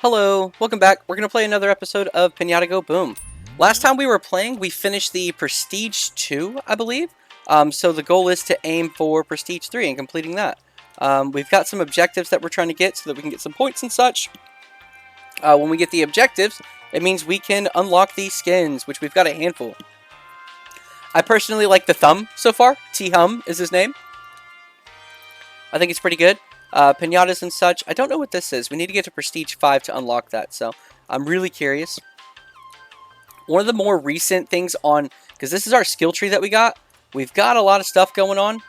Hello, welcome back. We're going to play another episode of Pinata Go Boom. Last time we were playing, we finished the Prestige 2, I believe. So the goal is to aim for Prestige 3 and completing that. We've got some objectives that we're trying to get so that we can get some points and such. When we get the objectives, it means we can unlock these skins, which we've got a handful. I personally like the Thumb so far. T-Hum is his name. I think it's pretty good. Pinatas and such. I don't know what this is. We need to get to Prestige 5 to unlock that, so I'm really curious. One of the more recent things on, because this is our skill tree that we've got a lot of stuff going on.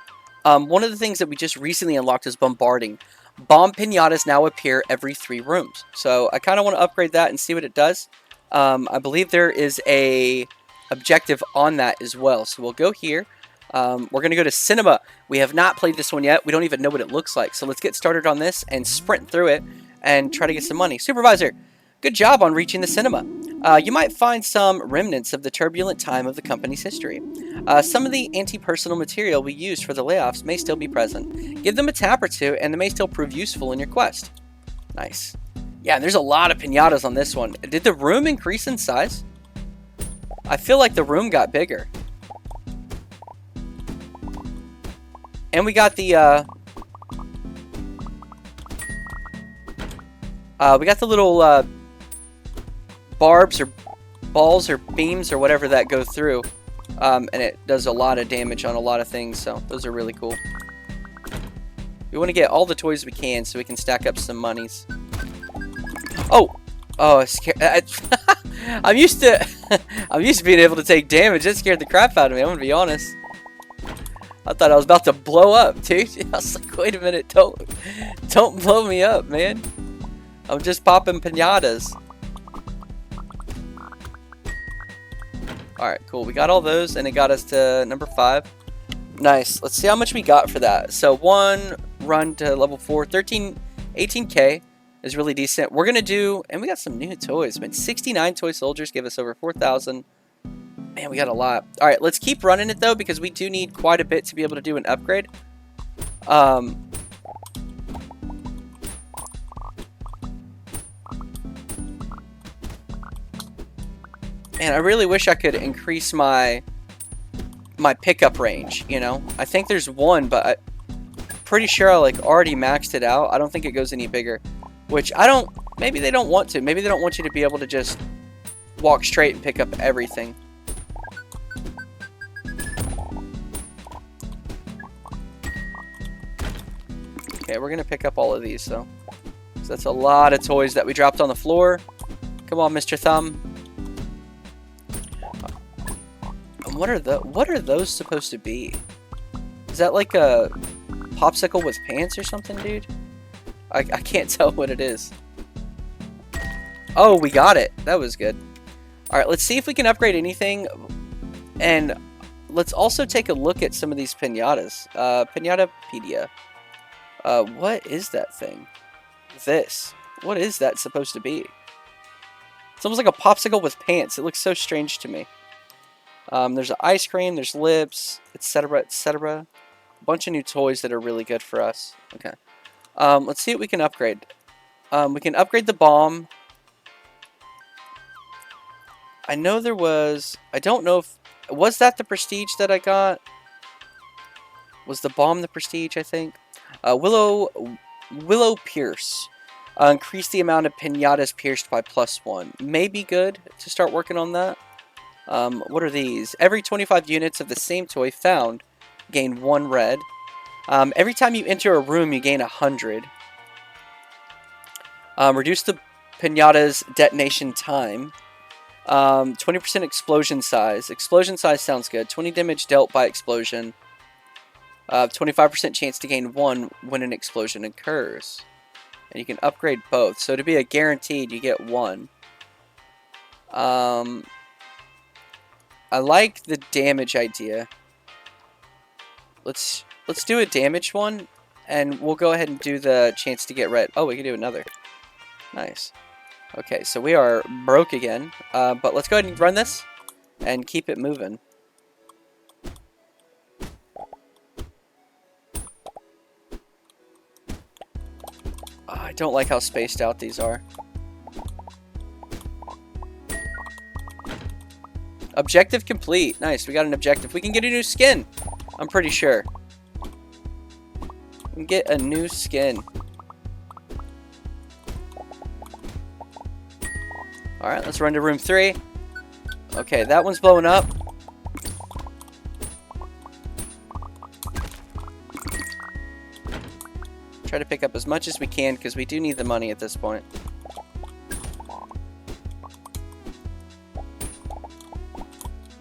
One of the things that we just recently unlocked is bombarding. Bomb pinatas now appear every 3 rooms, so I kind of want to upgrade that and see what it does. I believe there is a objective on that as well, so we'll go here. We're going to go to Cinema. We have not played this one yet. We don't even know what it looks like. So let's get started on this and sprint through it and try to get some money. Supervisor, good job on reaching the cinema. You might find some remnants of the turbulent time of the company's history. Some of the anti-personal material we used for the layoffs may still be present. Give them a tap or two and they may still prove useful in your quest. Nice. Yeah, there's a lot of pinatas on this one. Did the room increase in size? I feel like the room got bigger. And we got the, little, barbs or balls or beams or whatever that go through. And it does a lot of damage on a lot of things, so those are really cool. We want to get all the toys we can so we can stack up some monies. Oh! Oh, I'm used to, I'm used to being able to take damage. That scared the crap out of me, I'm gonna be honest. I thought I was about to blow up, dude. I was like, wait a minute, don't blow me up, man. I'm just popping pinatas. Alright, cool. We got all those, and it got us to number 5. Nice. Let's see how much we got for that. So, 1 run to level 4. 18k is really decent. We're going to do, and we got some new toys, man. 69 toy soldiers give us over 4,000. Man, we got a lot. Alright, let's keep running it, though, because we do need quite a bit to be able to do an upgrade. Man, I really wish I could increase my pickup range, you know? I think there's one, but I'm pretty sure I, like, already maxed it out. I don't think it goes any bigger. Which, maybe they don't want to. Maybe they don't want you to be able to just walk straight and pick up everything. Okay, we're going to pick up all of these, though. So that's a lot of toys that we dropped on the floor. Come on, Mr. Thumb. What are those supposed to be? Is that like a popsicle with pants or something, dude? I can't tell what it is. Oh, we got it. That was good. Alright, let's see if we can upgrade anything. And let's also take a look at some of these pinatas. Pinatapedia. What is that thing? This. What is that supposed to be? It's almost like a popsicle with pants. It looks so strange to me. There's an ice cream, there's lips, etc., etc. A bunch of new toys that are really good for us. Okay. Let's see what we can upgrade. We can upgrade the bomb. I know there was... I don't know if... Was that the prestige that I got? Was the bomb the prestige, I think? Willow Pierce. Increase the amount of pinatas pierced by +1. May be good to start working on that. What are these? Every 25 units of the same toy found gain 1 red. Every time you enter a room, you gain 100. Reduce the pinata's detonation time. 20% explosion size. Explosion size sounds good. 20 damage dealt by explosion. 25% chance to gain 1 when an explosion occurs. And you can upgrade both. So to be a guaranteed, you get 1. I like the damage idea. Let's do a damage one, and we'll go ahead and do the chance to get red. Oh, we can do another. Nice. Okay, so we are broke again, but let's go ahead and run this and keep it moving. I don't like how spaced out these are. Objective complete. Nice, we got an objective. We can get a new skin. I'm pretty sure. We can get a new skin. Alright, let's run to room 3. Okay, that one's blowing up. Try to pick up as much as we can because we do need the money at this point.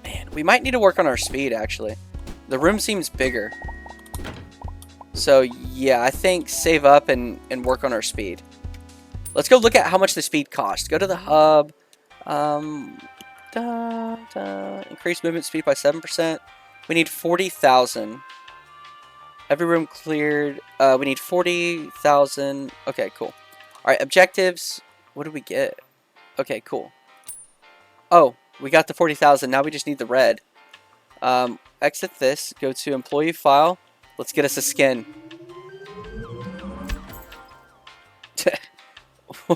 Man, we might need to work on our speed actually. The room seems bigger. So yeah, I think save up and work on our speed. Let's go look at how much the speed costs. Go to the hub. Increase movement speed by 7%. We need 40,000. Every room cleared. We need 40,000. Okay, cool. Alright, objectives. What did we get? Okay, cool. Oh, we got the 40,000. Now we just need the red. Exit this. Go to employee file. Let's get us a skin.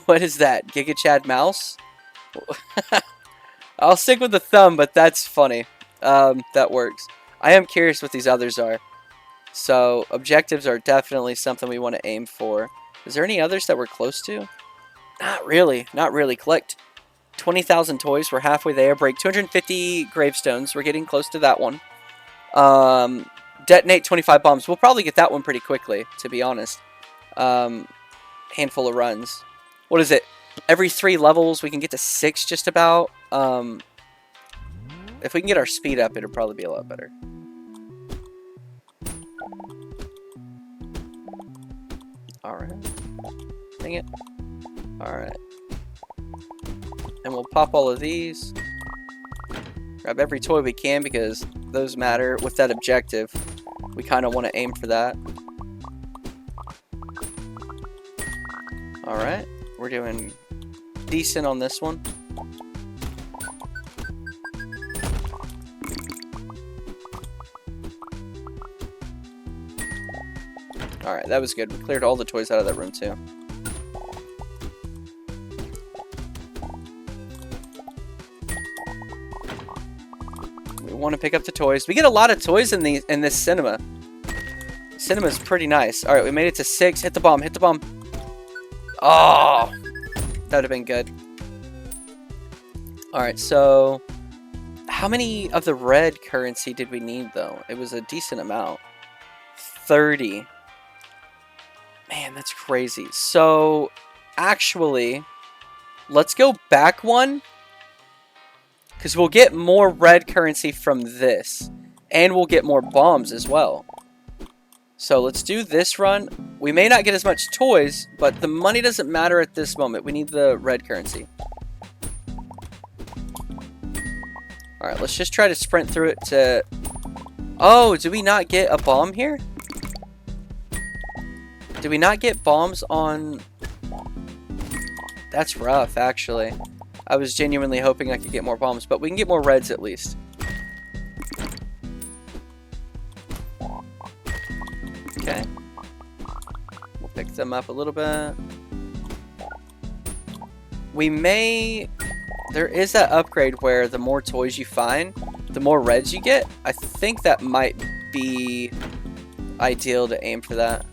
What is that? Giga Chad mouse? I'll stick with the thumb, but that's funny. That works. I am curious what these others are. So, objectives are definitely something we want to aim for. Is there any others that we're close to? Not really. Not really. Collect 20,000 toys. We're halfway there. Break 250 gravestones. We're getting close to that one. Detonate 25 bombs. We'll probably get that one pretty quickly, to be honest. Handful of runs. What is it? Every 3 levels, we can get to 6 just about. If we can get our speed up, it'll probably be a lot better. Alright. Dang it. Alright. And we'll pop all of these. Grab every toy we can because those matter. With that objective, we kind of want to aim for that. Alright. We're doing decent on this one. Alright, that was good. We cleared all the toys out of that room too. We want to pick up the toys. We get a lot of toys in this cinema. Cinema's pretty nice. Alright, we made it to 6. Hit the bomb, hit the bomb. Oh! That would have been good. Alright, so how many of the red currency did we need though? It was a decent amount. 30. Man, that's crazy. So, actually, let's go back one. Because we'll get more red currency from this. And we'll get more bombs as well. So, let's do this run. We may not get as much toys, but the money doesn't matter at this moment. We need the red currency. Alright, let's just try to sprint through it to... Oh, do we not get a bomb here? Did we not get bombs on... That's rough, actually. I was genuinely hoping I could get more bombs, but we can get more reds at least. Okay. We'll pick them up a little bit. We may... There is that upgrade where the more toys you find, the more reds you get. I think that might be ideal to aim for that.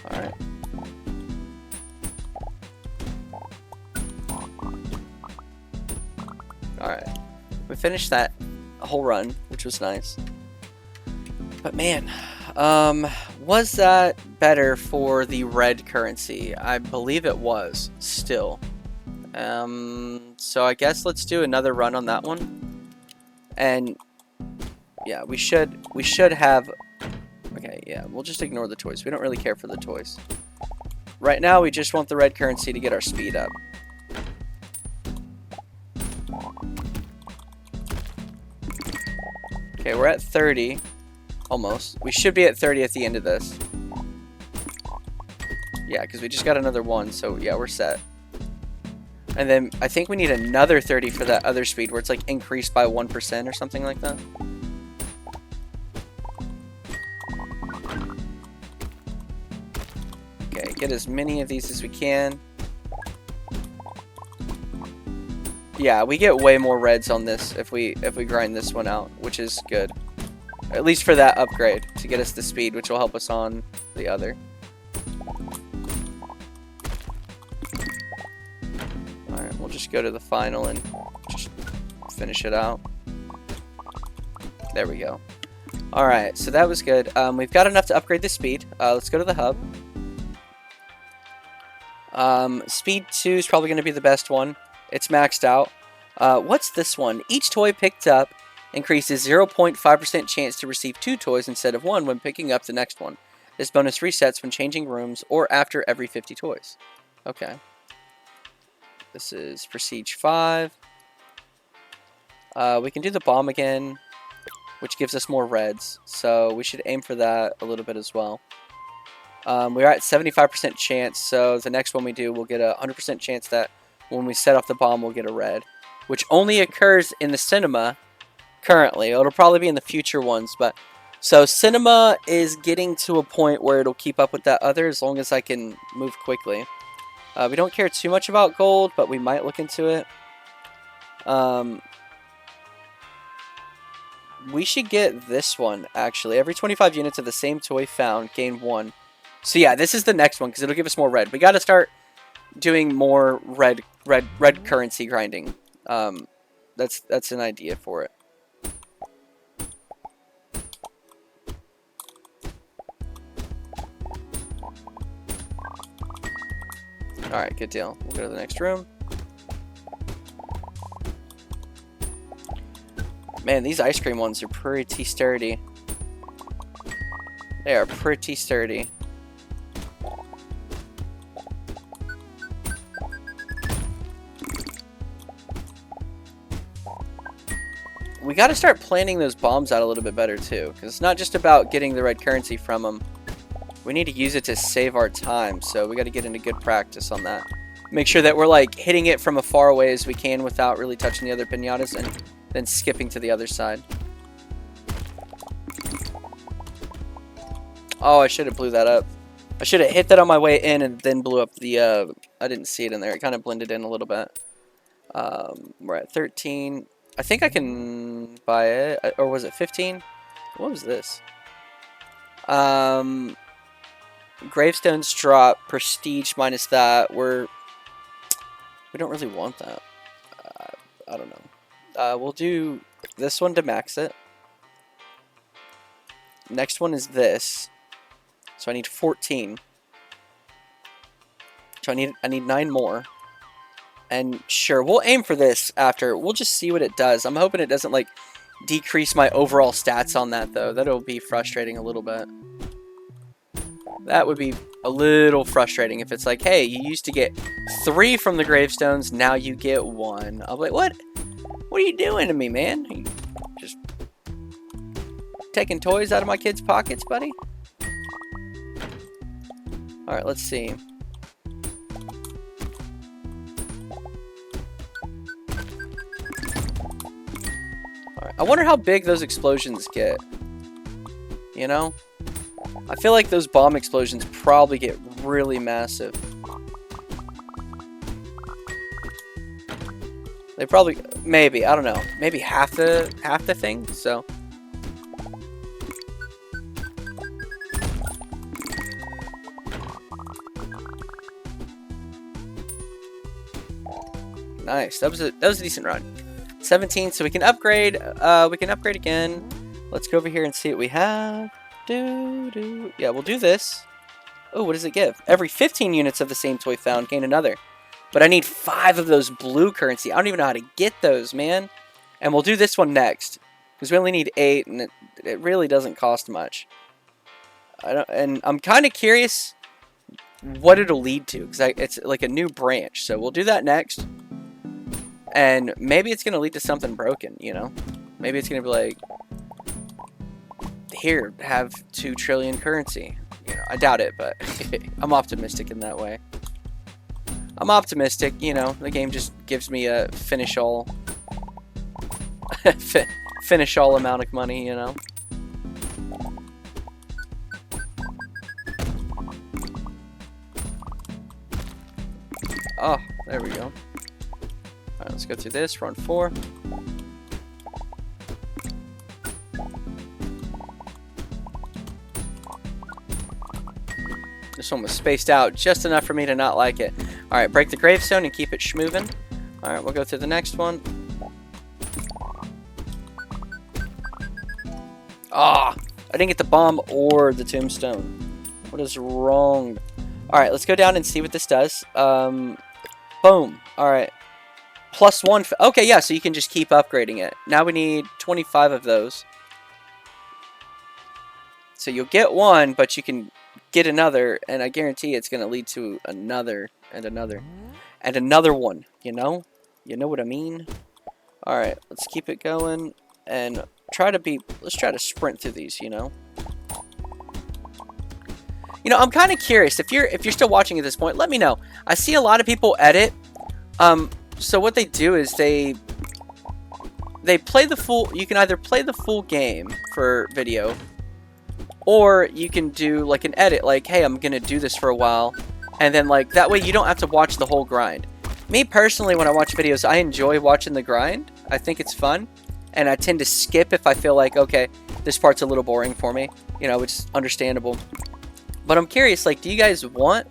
Alright. Alright. We finished that whole run, which was nice. But man, was that better for the red currency? I believe it was, still. So I guess let's do another run on that one. And yeah, we should have... Okay, yeah, we'll just ignore the toys. We don't really care for the toys. Right now, we just want the red currency to get our speed up. Okay, we're at 30. Almost. We should be at 30 at the end of this. Yeah, because we just got another one, so yeah, we're set. And then I think we need another 30 for that other speed where it's like increased by 1% or something like that. Okay, get as many of these as we can. Yeah, we get way more reds on this if we grind this one out, which is good. At least for that upgrade to get us the speed, which will help us on the other. Alright, we'll just go to the final and just finish it out. There we go. Alright, so that was good. We've got enough to upgrade the speed. Let's go to the hub. Speed 2 is probably going to be the best one. It's maxed out. What's this one? Each toy picked up increases 0.5% chance to receive 2 toys instead of 1 when picking up the next one. This bonus resets when changing rooms or after every 50 toys. Okay. This is Prestige 5. We can do the bomb again, which gives us more reds. So we should aim for that a little bit as well. We're at 75% chance, so the next one we do, we'll get a 100% chance that when we set off the bomb, we'll get a red. Which only occurs in the cinema currently. It'll probably be in the future ones, but... So cinema is getting to a point where it'll keep up with that other as long as I can move quickly. We don't care too much about gold, but we might look into it. We should get this one, actually. Every 25 units of the same toy found, gain 1. So yeah, this is the next one, because it'll give us more red. We got to start doing more red currency grinding. That's an idea for it. Alright, good deal. We'll go to the next room. Man, these ice cream ones are pretty sturdy. They are pretty sturdy. We got to start planning those bombs out a little bit better too, because it's not just about getting the red currency from them. We need to use it to save our time, so we got to get into good practice on that. Make sure that we're like hitting it from as far away as we can without really touching the other piñatas, and then skipping to the other side. Oh, I should have blew that up. I should have hit that on my way in and then blew up the, I didn't see it in there. It kind of blended in a little bit. We're at 13. I think I can buy it. Or was it 15? What was this? Gravestones drop. Prestige minus that. We don't really want that. I don't know. We'll do this one to max it. Next one is this. So I need 14. So I need 9 more. And sure, we'll aim for this after. We'll just see what it does. I'm hoping it doesn't like decrease my overall stats on that though. That'll be frustrating a little bit. That would be a little frustrating if it's like, hey, you used to get 3 from the gravestones, now you get 1. I'll be like, what? What are you doing to me, man? Are you just taking toys out of my kids' pockets, buddy? Alright, let's see. Alright, I wonder how big those explosions get. You know? I feel like those bomb explosions probably get really massive. They probably, maybe, I don't know, maybe half the thing. So nice. That was a decent run. 17, so we can upgrade. We can upgrade again. Let's go over here and see what we have. Yeah, we'll do this. Oh, what does it give? Every 15 units of the same toy found, gain another. But I need 5 of those blue currency. I don't even know how to get those, man. And we'll do this one next, because we only need 8, and it really doesn't cost much. And I'm kind of curious what it'll lead to, because it's like a new branch. So we'll do that next. And maybe it's going to lead to something broken, you know? Maybe it's going to be like, here, have 2 trillion currency. You know, I doubt it, but I'm optimistic in that way. I'm optimistic, you know, the game just gives me a finish all finish all amount of money, you know. Oh, there we go. Alright, let's go through this. Run 4. This one was spaced out just enough for me to not like it. Alright, break the gravestone and keep it schmoving. Alright, we'll go through the next one. Ah! I didn't get the bomb or the tombstone. What is wrong? Alright, let's go down and see what this does. Boom. Alright. +1. Okay, yeah, so you can just keep upgrading it. Now we need 25 of those. So you'll get one, but you can get another, and I guarantee it's going to lead to another, and another, and another one, you know? You know what I mean? Alright, let's keep it going, and let's try to sprint through these, you know? You know, I'm kind of curious, if you're still watching at this point, let me know. I see a lot of people edit, so what they do is they play the full, you can either play the full game for video, or you can do like an edit, like, hey, I'm gonna do this for a while, and then like that way you don't have to watch the whole grind. Me personally, when I watch videos, I enjoy watching the grind. I think it's fun, and I tend to skip if I feel like, okay, this part's a little boring for me, you know, which is understandable. But I'm curious, like, do you guys want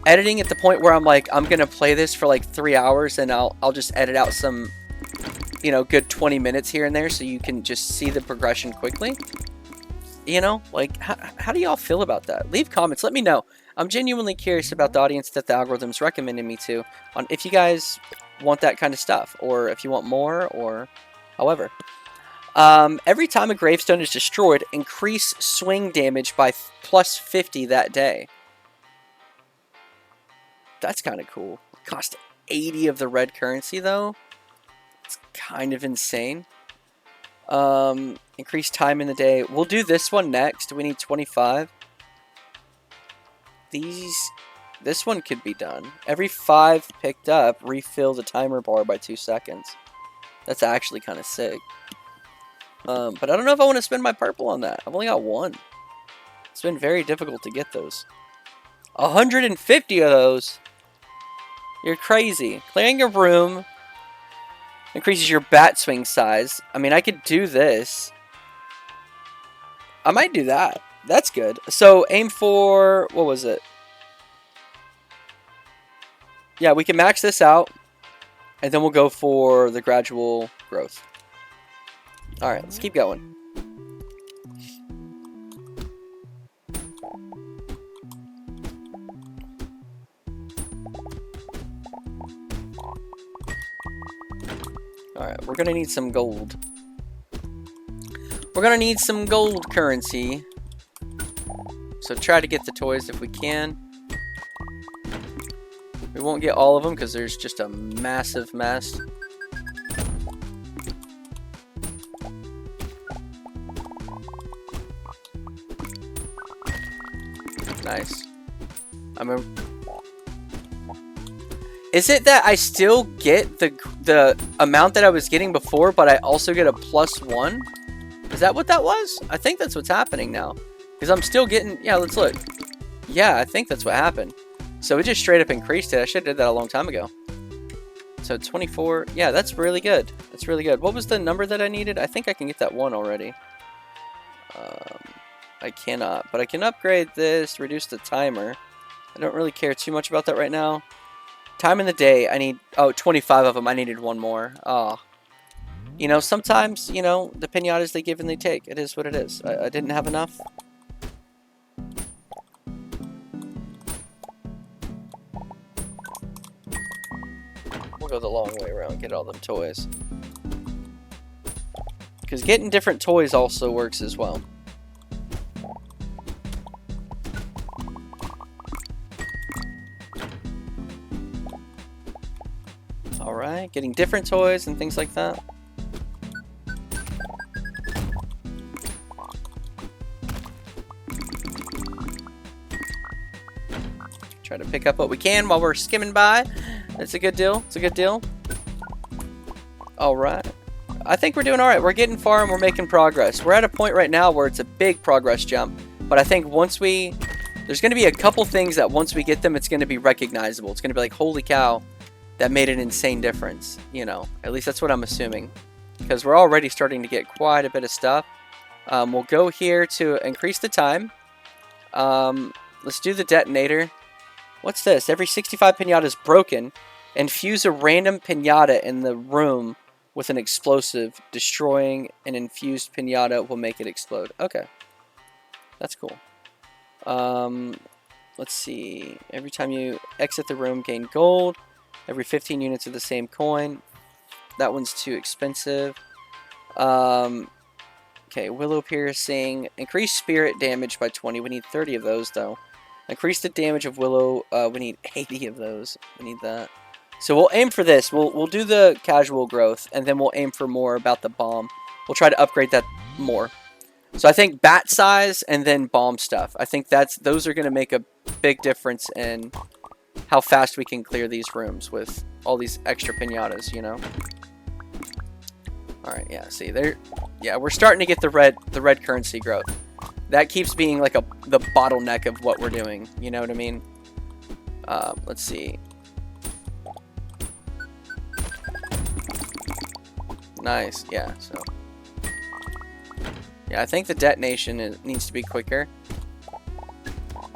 editing at the point where I'm like, I'm gonna play this for like 3 hours and I'll just edit out some, you know, good 20 minutes here and there so you can just see the progression quickly? You know, like, how do y'all feel about that? Leave comments, let me know. I'm genuinely curious about the audience that the algorithm's recommending me to, on if you guys want that kind of stuff, or if you want more, or however. Every time a gravestone is destroyed, increase swing damage by +50 that day. That's kind of cool. Cost 80 of the red currency, though. It's kind of insane. Increase time in the day. We'll do this one next. We need 25. This one could be done. Every 5 picked up, refill the timer bar by 2 seconds. That's actually kind of sick. But I don't know if I want to spend my purple on that. I've only got 1. It's been very difficult to get those. 150 of those. You're crazy. Clearing a room increases your bat swing size. I mean, I could do this. I might do that. That's good. So aim for, what was it? Yeah, we can max this out, and then we'll go for the gradual growth. Alright, let's keep going. Alright, we're gonna need some gold. We're gonna need some gold currency. So try to get the toys if we can. We won't get all of them because there's just a massive mess. Nice. Is it that I still get the amount that I was getting before, but I also get a +1? Is that what that was? I think that's what's happening now. Because I'm still getting... Yeah, let's look. Yeah, I think that's what happened. So it just straight up increased it. I should have did that a long time ago. So 24. Yeah, that's really good. That's really good. What was the number that I needed? I think I can get that 1 already. I cannot. But I can upgrade this, reduce the timer. I don't really care too much about that right now. Time in the day, I need... Oh, 25 of them. I needed 1 more. Oh. You know, sometimes, you know, the pinatas they give and they take. It is what it is. I didn't have enough. We'll go the long way around, get all them toys. Because getting different toys also works as well. Alright, getting different toys and things like that. Try to pick up what we can while we're skimming by. It's a good deal. It's a good deal. Alright. I think we're doing alright. We're getting far and we're making progress. We're at a point right now where it's a big progress jump. But I think once we... There's going to be a couple things that once we get them, it's going to be recognizable. It's going to be like, holy cow. that made an insane difference, you know. At least that's what I'm assuming. Because we're already starting to get quite a bit of stuff. We'll go here to increase the time. Let's do the detonator. What's this? Every 65 piñatas broken, infuse a random piñata in the room with an explosive. Destroying an infused piñata will make it explode. Okay. That's cool. Let's see. Every time you exit the room, gain gold. Every 15 units of the same coin. That one's too expensive. Okay, Willow Piercing. Increase spirit damage by 20. We need 30 of those, though. Increase the damage of Willow. We need 80 of those. We need that. So we'll aim for this. We'll do the casual growth, and then we'll aim for more about the bomb. We'll try to upgrade that more. So I think bat size and then bomb stuff. I think those are going to make a big difference in how fast we can clear these rooms with all these extra piñatas, you know? Alright, yeah, see, yeah, we're starting to get the red currency growth. That keeps being like the bottleneck of what we're doing, you know what I mean? Let's see. Nice, yeah, so. Yeah, I think the detonation needs to be quicker.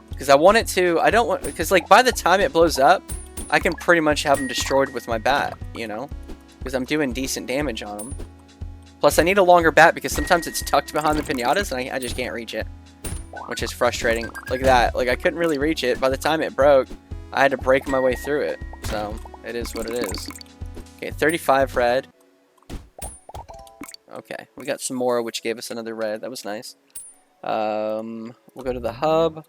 Because I want it to, because like by the time it blows up, I can pretty much have them destroyed with my bat, you know? Because I'm doing decent damage on them. Plus I need a longer bat because sometimes it's tucked behind the piñatas and I just can't reach it. Which is frustrating. Like that, like I couldn't really reach it. By the time it broke, I had to break my way through it. So, it is what it is. Okay, 35 red. Okay, we got some more, which gave us another red. That was nice. We'll go to the hub.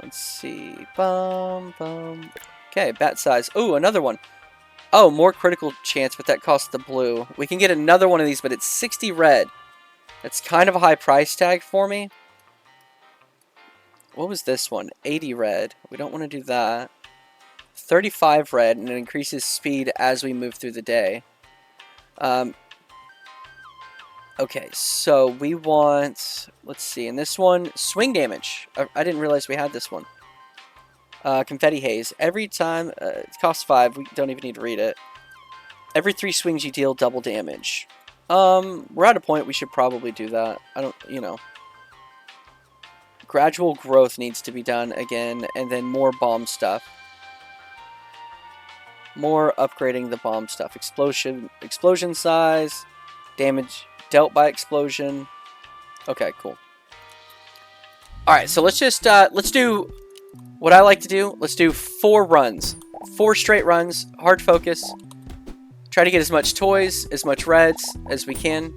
Let's see. Okay, bat size. Ooh, another one. Oh, more critical chance, but that costs the blue. We can get another one of these, but it's 60 red. That's kind of a high price tag for me. What was this one? 80 red. We don't want to do that. 35 red, and it increases speed as we move through the day. Okay, so we want, let's see, in this one, swing damage. I didn't realize we had this one. Confetti haze. Every time, it costs 5, we don't even need to read it. Every 3 swings you deal double damage. We're at a point we should probably do that. I don't, you know. Gradual growth needs to be done again, and then more bomb stuff. More upgrading the bomb stuff. Explosion size, damage dealt by explosion. Okay, cool. Alright, so let's just, let's do what I like to do. Let's do 4 runs. 4 straight runs, hard focus. Try to get as much toys, as much reds as we can.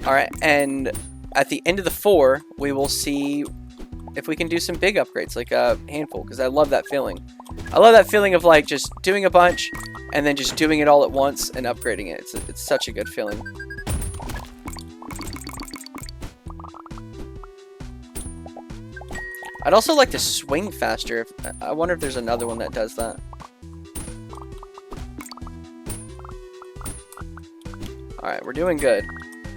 Alright, and at the end of the 4, we will see if we can do some big upgrades, like a handful, because I love that feeling. I love that feeling of like just doing a bunch and then just doing it all at once and upgrading it. It's such a good feeling. I'd also like to swing faster. I wonder if there's another one that does that. Alright, we're doing good.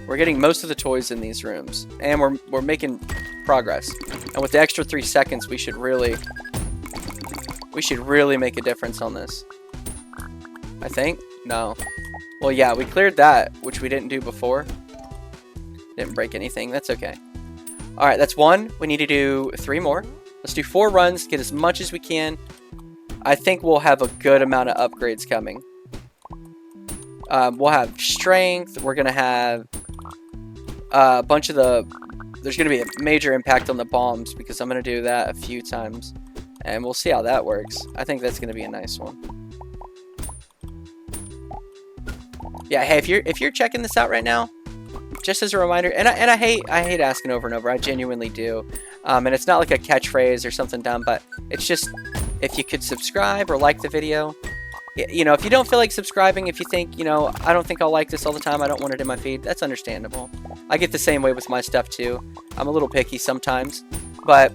We're getting most of the toys in these rooms. And we're making progress. And with the extra 3 seconds, we should really make a difference on this. I think? No. Well, yeah, we cleared that, which we didn't do before. Didn't break anything. That's okay. Alright, that's 1. We need to do 3 more. Let's do 4 runs, get as much as we can. I think we'll have a good amount of upgrades coming. We'll have strength. We're going to have a bunch of the... There's going to be a major impact on the bombs because I'm going to do that a few times. And we'll see how that works. I think that's going to be a nice one. Yeah, hey, if you're checking this out right now, just as a reminder, and I hate asking over and over. I genuinely do. And it's not like a catchphrase or something dumb, but it's just if you could subscribe or like the video. You know, if you don't feel like subscribing, if you think, you know, I don't think I'll like this all the time, I don't want it in my feed, that's understandable. I get the same way with my stuff too. I'm a little picky sometimes, but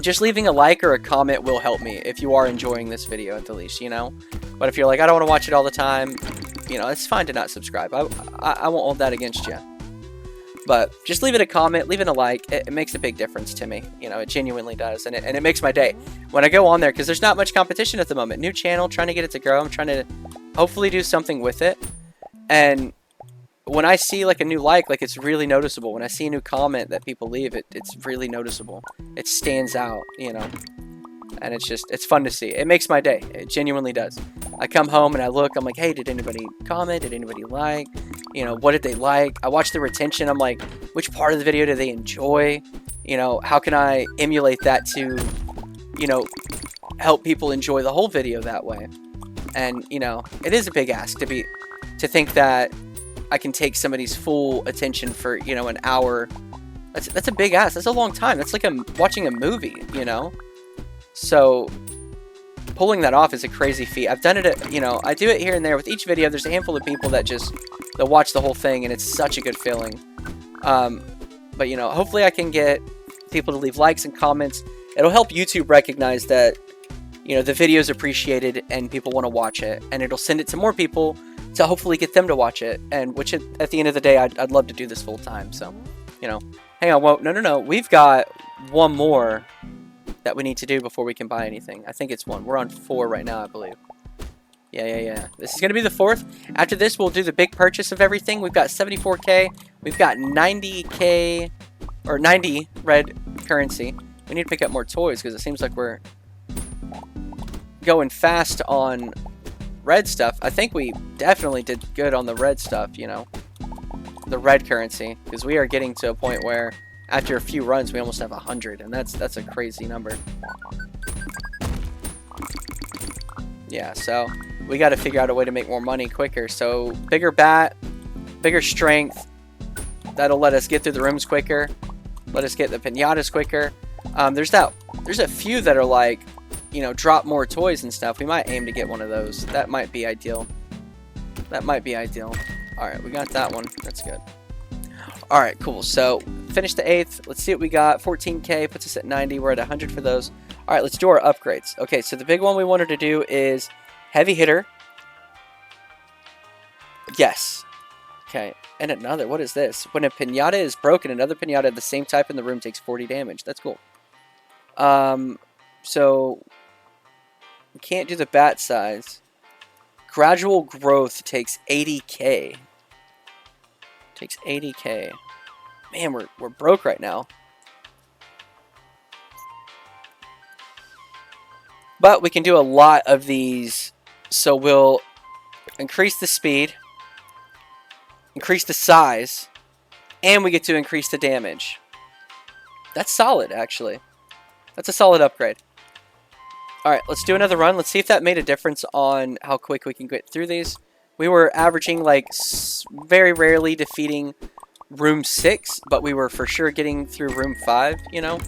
just leaving a like or a comment will help me if you are enjoying this video at the least, you know. But if you're like, I don't want to watch it all the time, you know, it's fine to not subscribe. I won't hold that against you. But just leave it a comment, leave it a like. It makes a big difference to me. You know, it genuinely does. And it makes my day when I go on there, because there's not much competition at the moment. New channel, trying to get it to grow. I'm trying to hopefully do something with it. And when I see like a new like it's really noticeable. When I see a new comment that people leave, it's really noticeable. It stands out, you know. And it's fun to see. It makes my day. It genuinely does. I come home and I look, I'm like, hey, did anybody comment? Did anybody like? You know, what did they like? I watch the retention. I'm like, which part of the video do they enjoy? You know, how can I emulate that to, you know, help people enjoy the whole video that way? And, you know, it is a big ask to think that I can take somebody's full attention for, you know, an hour. That's a big ask. That's a long time. That's like watching a movie, you know? So pulling that off is a crazy feat. I've done it, you know, I do it here and there with each video. There's a handful of people that they'll watch the whole thing, and it's such a good feeling. But, you know, hopefully I can get people to leave likes and comments. It'll help YouTube recognize that, you know, the video is appreciated and people want to watch it, and it'll send it to more people to hopefully get them to watch it. And which at the end of the day, I'd love to do this full time. So, you know, hang on. Whoa, no. We've got one more that we need to do before we can buy anything. I think it's one. We're on 4 right now, I believe. Yeah. This is going to be the 4th. After this, we'll do the big purchase of everything. We've got 74k. We've got 90k, or 90 red currency. We need to pick up more toys because it seems like we're going fast on red stuff. I think we definitely did good on the red stuff, you know. The red currency. Because we are getting to a point where after a few runs, we almost have 100, and that's a crazy number. Yeah, so we got to figure out a way to make more money quicker. So bigger bat, bigger strength. That'll let us get through the rooms quicker. Let us get the pinatas quicker. There's a few that are like, you know, drop more toys and stuff. We might aim to get one of those. That might be ideal. All right, we got that one. That's good. All right, cool. So finish the 8th. Let's see what we got. 14k puts us at 90. We're at 100 for those. All right, let's do our upgrades. Okay, so the big one we wanted to do is heavy hitter. Yes. Okay, and another. What is this? When a pinata is broken, another pinata of the same type in the room takes 40 damage. That's cool. So we can't do the bat size. Gradual growth takes 80k. Takes 80k. Man, we're broke right now. But we can do a lot of these. So we'll increase the speed, increase the size, and we get to increase the damage. That's solid, actually. That's a solid upgrade. Alright, let's do another run. Let's see if that made a difference on how quick we can get through these. We were averaging, like, very rarely defeating room 6, but we were for sure getting through room 5, you know?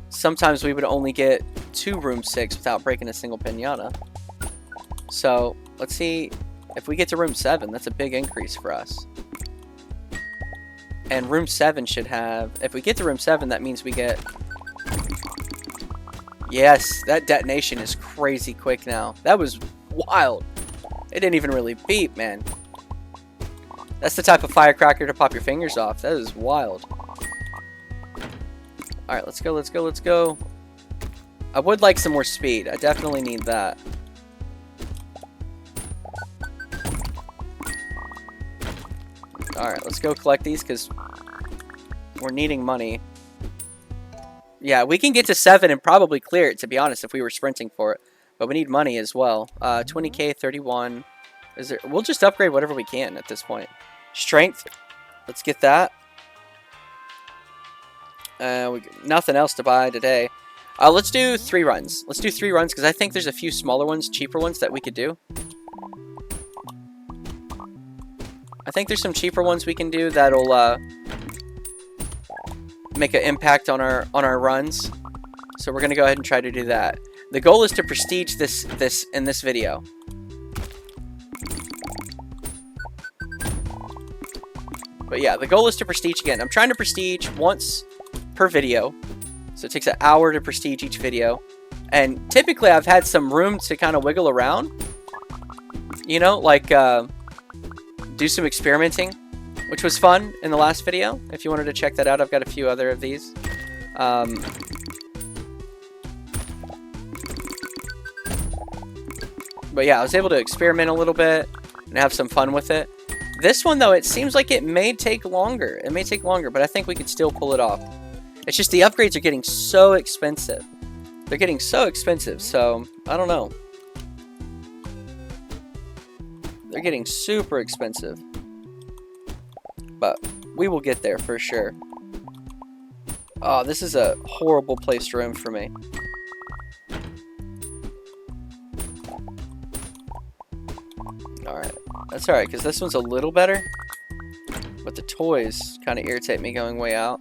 Sometimes we would only get to room 6 without breaking a single pinata. So, let's see if we get to room 7. That's a big increase for us. And room 7 should have... If we get to room 7, that means we get... Yes, that detonation is crazy quick now. That was wild. It didn't even really beep, man. That's the type of firecracker to pop your fingers off. That is wild. Alright, let's go. I would like some more speed. I definitely need that. Alright, let's go collect these because we're needing money. Yeah, we can get to 7 and probably clear it, to be honest, if we were sprinting for it. But we need money as well. 20k, 31. We'll just upgrade whatever we can at this point. Strength. Let's get that. Nothing else to buy today. Let's do 3 runs. Let's do 3 runs because I think there's a few smaller ones, cheaper ones that we could do. I think there's some cheaper ones we can do that'll make an impact on our runs. So we're gonna go ahead and try to do that. The goal is to prestige this in this video. But yeah, the goal is to prestige again. I'm trying to prestige once per video. So it takes an hour to prestige each video. And typically I've had some room to kind of wiggle around. You know, like do some experimenting. which was fun in the last video. If you wanted to check that out, I've got a few other of these. But yeah, I was able to experiment a little bit and have some fun with it. This one, though, it seems like it may take longer. It may take longer, but I think we could still pull it off. It's just the upgrades are getting so expensive. They're getting so expensive, so I don't know. They're getting super expensive. But we will get there for sure. Oh, this is a horrible place to roam for me. Alright. That's alright, because this one's a little better. But the toys kind of irritate me going way out.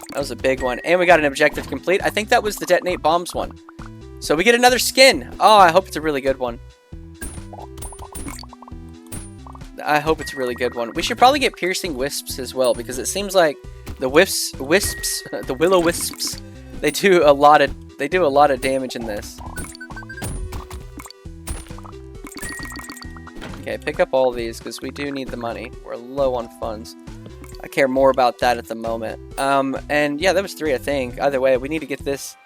That was a big one. And we got an objective complete. I think that was the detonate bombs one. So we get another skin. Oh, I hope it's a really good one. I hope it's a really good one. We should probably get piercing wisps as well, because it seems like the wisps, the willow wisps, they do a lot of damage in this. Okay, pick up all these because we do need the money. We're low on funds. I care more about that at the moment. And yeah, that was 3, I think. Either way, we need to get this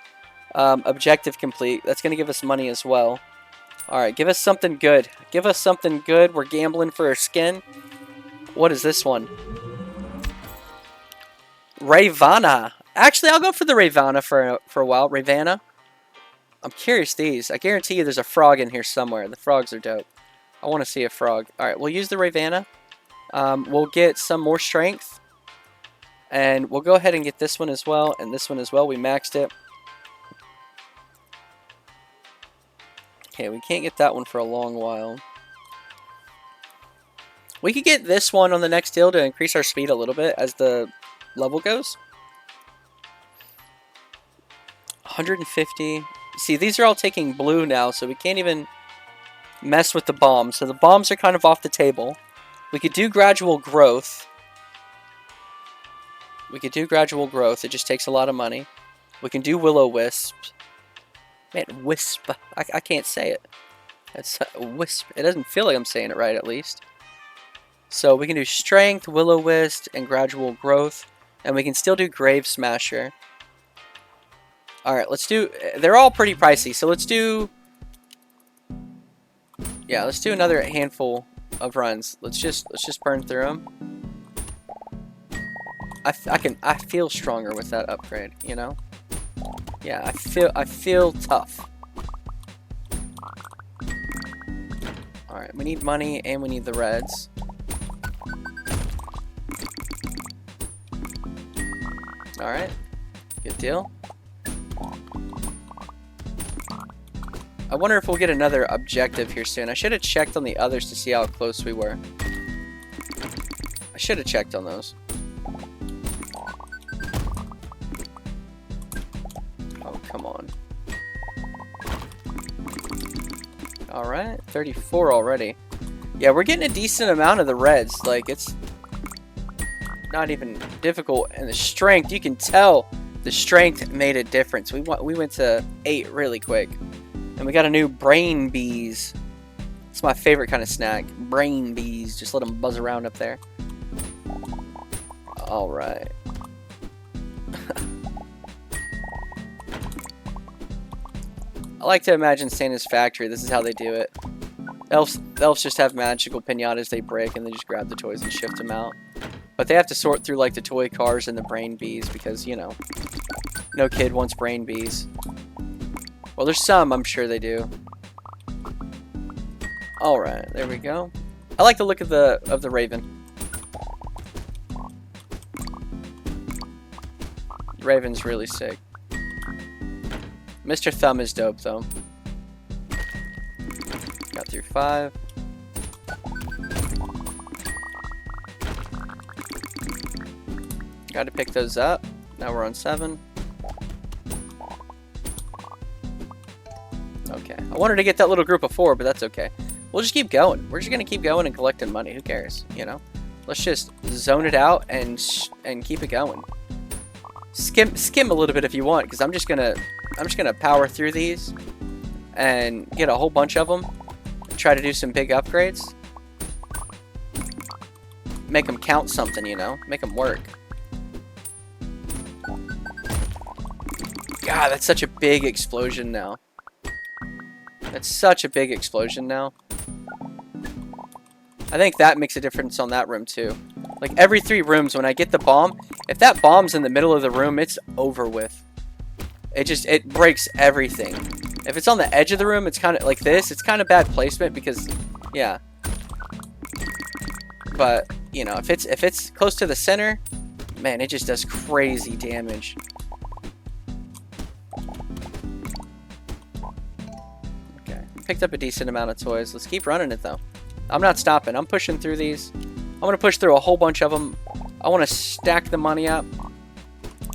objective complete. That's going to give us money as well. Alright, give us something good. Give us something good. We're gambling for a skin. What is this one? Ravana. Actually, I'll go for the Ravana for a while. Ravana. I'm curious these. I guarantee you there's a frog in here somewhere. The frogs are dope. I want to see a frog. Alright, we'll use the Ravana. We'll get some more strength. And we'll go ahead and get this one as well. And this one as well. We maxed it. Okay, we can't get that one for a long while. We could get this one on the next deal to increase our speed a little bit as the level goes. 150. See, these are all taking blue now, so we can't even mess with the bombs. So the bombs are kind of off the table. We could do gradual growth. It just takes a lot of money. We can do will-o-wisp. Man, wisp. I can't say it. It's a wisp. It doesn't feel like I'm saying it right, at least. So we can do strength, will-o-wisp, and gradual growth. And we can still do grave smasher. Alright, let's do... They're all pretty pricey, so let's do... Yeah, let's do another handful of runs. Let's just burn through them. I feel stronger with that upgrade, you know? Yeah, I feel tough. Alright, we need money and we need the reds. Alright, good deal. I wonder if we'll get another objective here soon. I should have checked on the others to see how close we were. I should have checked on those. Oh, come on. Alright, 34 already. Yeah, we're getting a decent amount of the reds. Like, it's not even difficult. And the strength, you can tell the strength made a difference. We went to 8 really quick. And we got a new brain bees. It's my favorite kind of snack. Brain bees. Just let them buzz around up there. Alright. I like to imagine Santa's factory. This is how they do it. Elves just have magical pinatas they break and they just grab the toys and shift them out. But they have to sort through like the toy cars and the brain bees because, you know, no kid wants brain bees. Well, there's some, I'm sure they do. Alright, there we go. I like the look of the Raven. Raven's really sick. Mr. Thumb is dope, though. Got through 5. Got to pick those up. Now we're on 7. Okay. I wanted to get that little group of 4, but that's okay. We'll just keep going. We're just going to keep going and collecting money. Who cares, you know? Let's just zone it out and keep it going. Skim a little bit if you want, because I'm just gonna power through these and get a whole bunch of them. try to do some big upgrades. Make them count something, you know? Make them work. God, that's such a big explosion now. That's such a big explosion now. I think that makes a difference on that room too. Like every 3 rooms when I get the bomb, if that bomb's in the middle of the room, it's over with. It breaks everything. If it's on the edge of the room, it's kind of like this. It's kind of bad placement because, yeah. But, you know, if it's close to the center, man, it just does crazy damage. Okay, picked up a decent amount of toys. Let's keep running it though. I'm not stopping. I'm pushing through these. I'm going to push through a whole bunch of them. I want to stack the money up.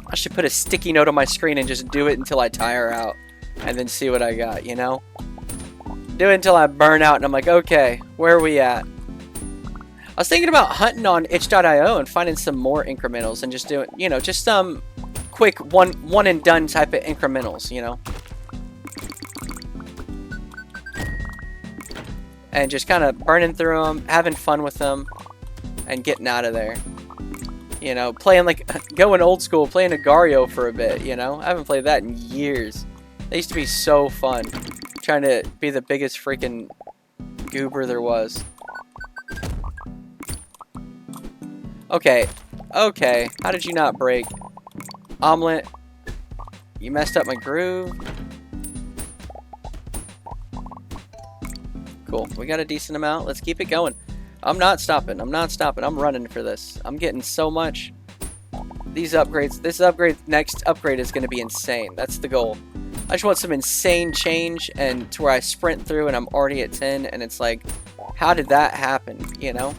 I should put a sticky note on my screen and just do it until I tire out. And then see what I got, you know? Do it until I burn out and I'm like, okay, where are we at? I was thinking about hunting on itch.io and finding some more incrementals and just doing, you know, just some quick one and done type of incrementals, you know? And just kind of burning through them, having fun with them, and getting out of there. You know, playing like, going old school, playing Agario for a bit, you know? I haven't played that in years. They used to be so fun. Trying to be the biggest freaking goober there was. Okay. Okay. How did you not break? Omelet. You messed up my groove. Cool. We got a decent amount. Let's keep it going. I'm not stopping. I'm not stopping. I'm running for this. I'm getting so much. These upgrades. This upgrade. Next upgrade is going to be insane. That's the goal. I just want some insane change and to where I sprint through and I'm already at 10 and it's like, how did that happen, you know?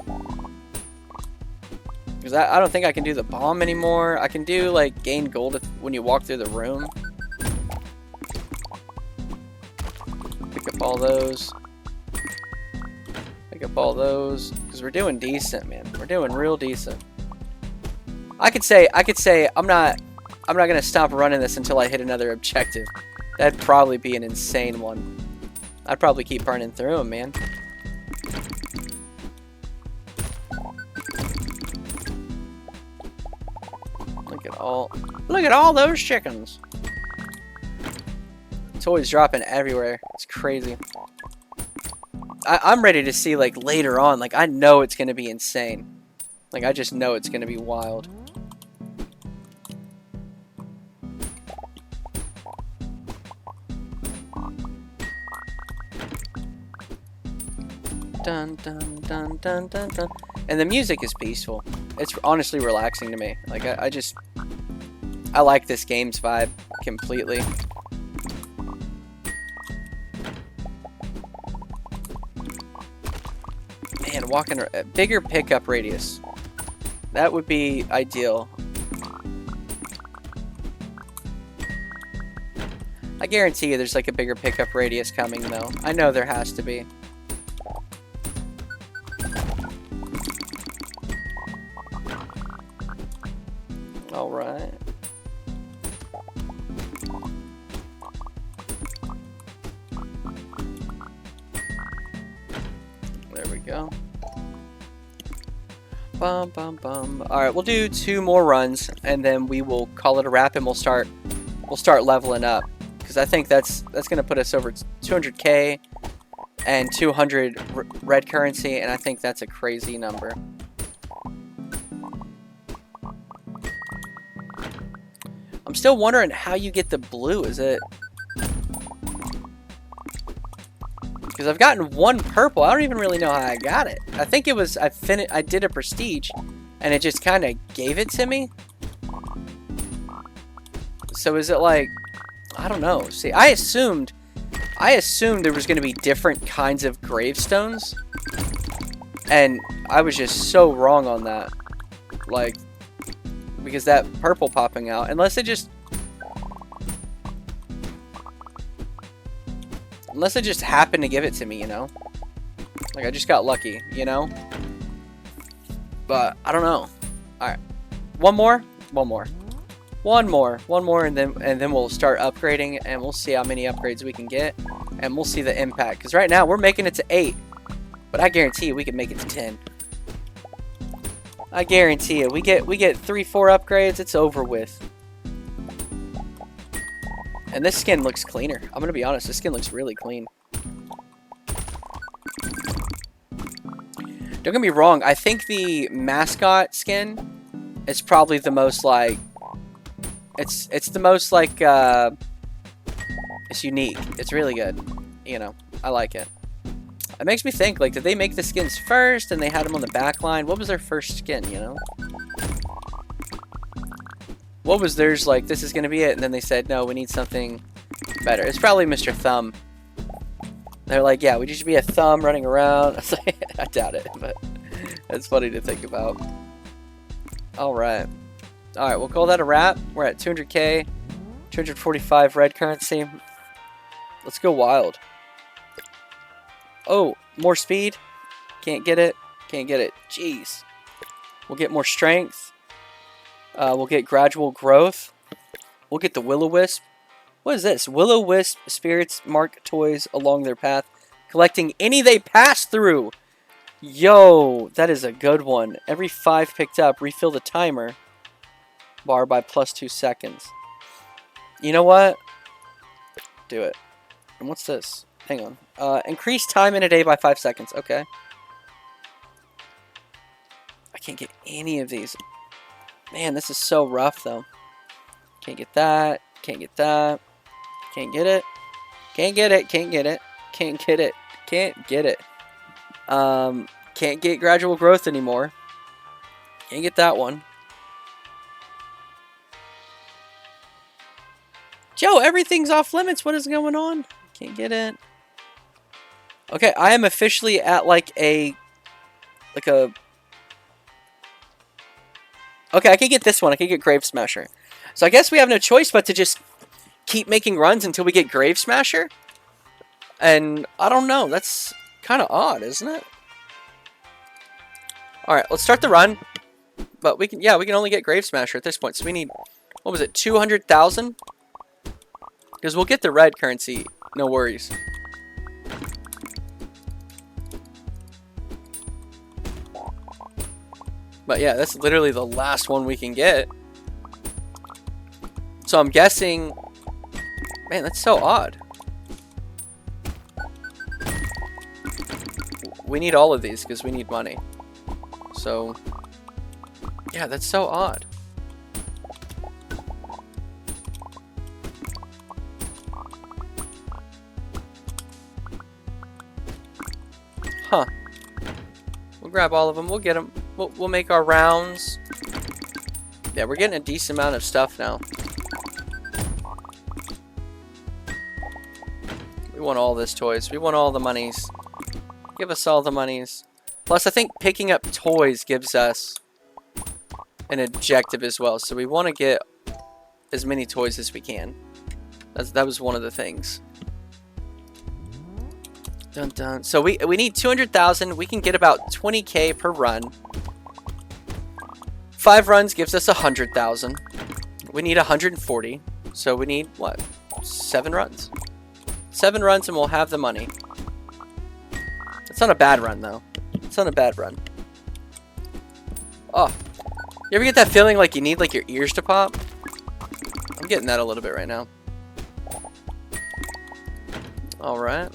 Because I don't think I can do the bomb anymore. I can do like gain gold when you walk through the room. Pick up all those. Pick up all those. Because we're doing decent, man. We're doing real decent. I could say I'm not gonna stop running this until I hit another objective. That'd probably be an insane one. I'd probably keep burning through them, man. Look at all those chickens. Toys dropping everywhere. It's crazy. I'm ready to see like later on. Like I know it's gonna be insane. Like I just know it's gonna be wild. Dun, dun, dun, dun, dun, dun. And the music is peaceful. It's honestly relaxing to me. Like I like this game's vibe completely. Man, walking a bigger pickup radius. That would be ideal. I guarantee you there's like a bigger pickup radius coming though. I know there has to be. Alright. There we go. Bum, bum, bum. Alright, we'll do 2 more runs and then we will call it a wrap and we'll start leveling up. Because I think that's gonna put us over 200k and 200 red currency, and I think that's a crazy number. I'm still wondering how you get the blue. Is it... Because I've gotten 1 purple. I don't even really know how I got it. I think it was... I did a prestige, and it just kind of gave it to me. So is it like... I don't know. See, I assumed there was going to be different kinds of gravestones. And I was just so wrong on that. Like... Because that purple popping out, unless it just happened to give it to me, you know? Like I just got lucky, you know? But I don't know. Alright. One more, and then we'll start upgrading and we'll see how many upgrades we can get. and we'll see the impact. Because right now we're making it to 8, but I guarantee you we can make it to 10. I guarantee you, we get 3-4 upgrades, it's over with. And this skin looks cleaner. I'm gonna be honest, this skin looks really clean. Don't get me wrong, I think the mascot skin is probably the most like it's the most like it's unique. It's really good. You know, I like it. It makes me think, like, did they make the skins first and they had them on the back line? What was their first skin, you know? What was theirs like, this is going to be it, and then they said, no, we need something better. It's probably Mr. Thumb. They're like, yeah, we should be a thumb running around. I doubt it, but it's funny to think about. Alright. Alright, we'll call that a wrap. We're at 200k, 245 red currency. Let's go wild. Oh, more speed. Can't get it. Can't get it. Jeez. We'll get more strength. We'll get gradual growth. We'll get the Will-O-Wisp. What is this? Will-O-Wisp spirits mark toys along their path, collecting any they pass through. Yo, that is a good one. Every 5 picked up, refill the timer bar by +2 seconds. You know what? Do it. And what's this? Hang on. Increase time in a day by 5 seconds. Okay. I can't get any of these. Man, this is so rough, though. Can't get that. Can't get that. Can't get it. Can't get it. Can't get it. Can't get it. Can't get it. Can't get gradual growth anymore. Can't get that one. Joe, everything's off limits. What is going on? Can't get it. Okay, I am officially at like a... Okay, I can get this one. I can get Grave Smasher. So I guess we have no choice but to just keep making runs until we get Grave Smasher. And I don't know. That's kind of odd, isn't it? Alright, let's start the run. But we can, yeah, we can only get Grave Smasher at this point. So we need, what was it, 200,000? Because we'll get the red currency. No worries. But yeah, that's literally the last one we can get. So I'm guessing... Man, that's so odd. We need all of these because we need money. So... Yeah, that's so odd. Huh. We'll grab all of them. We'll get them. We'll make our rounds. Yeah, we're getting a decent amount of stuff now. We want all this toys. We want all the monies. Give us all the monies. Plus, I think picking up toys gives us an objective as well. So we want to get as many toys as we can. That was one of the things. Dun dun. So we need 200,000. We can get about 20k per run. 5 runs gives us 100,000. We need 140. So we need what? 7 runs. 7 runs and we'll have the money. It's not a bad run though. It's not a bad run. Oh. You ever get that feeling like you need like your ears to pop? I'm getting that a little bit right now. Alright.